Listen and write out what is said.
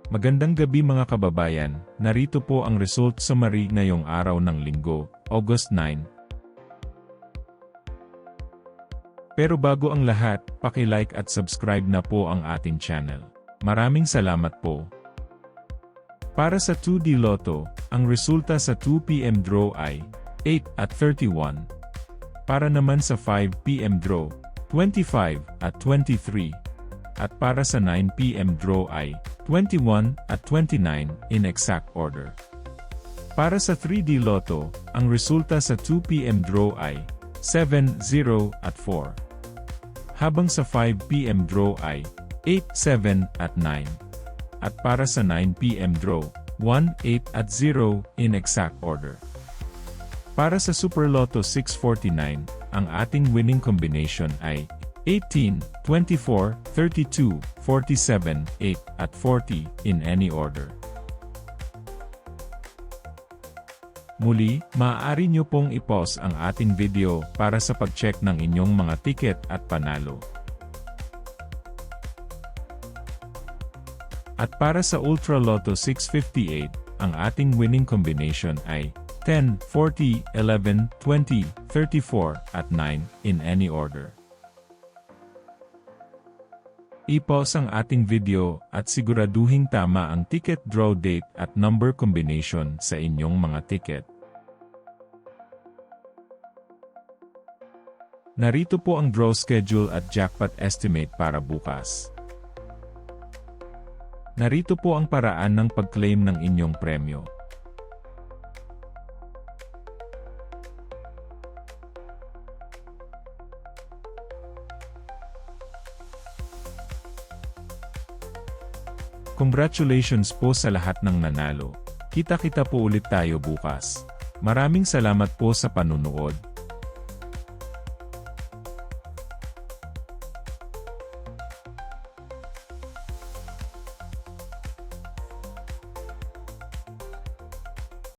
Magandang gabi mga kababayan, narito po ang result summary ngayong araw ng Linggo, August 9. Pero bago ang lahat, paki-like at subscribe na po ang ating channel. Maraming salamat po. Para sa 2D Lotto, ang resulta sa 2 PM draw ay 8 at 31. Para naman sa 5 PM draw, 25 at 23. At para sa 9 PM draw ay 21 at 29 in exact order. Para sa 3D Lotto, ang resulta sa 2 PM draw ay 7, 0 at 4. Habang sa 5 PM draw ay 8, 7 at 9. At para sa 9 PM draw, 1, 8 at 0 in exact order. Para sa Super Lotto 649, ang ating winning combination ay 18, 24, 32, 47, 8, at 40 in any order. Muli, maaari nyo pong i-pause ang ating video para sa pag-check ng inyong mga ticket at panalo. At para sa Ultra Lotto 658, ang ating winning combination ay 10, 40, 11, 20, 34, at 9 in any order. I-pause ang ating video at siguraduhing tama ang ticket draw date at number combination sa inyong mga ticket. Narito po ang draw schedule at jackpot estimate para bukas. Narito po ang paraan ng pag-claim ng inyong premyo. Congratulations po sa lahat ng nanalo. Kita-kita po ulit tayo bukas. Maraming salamat po sa panunood.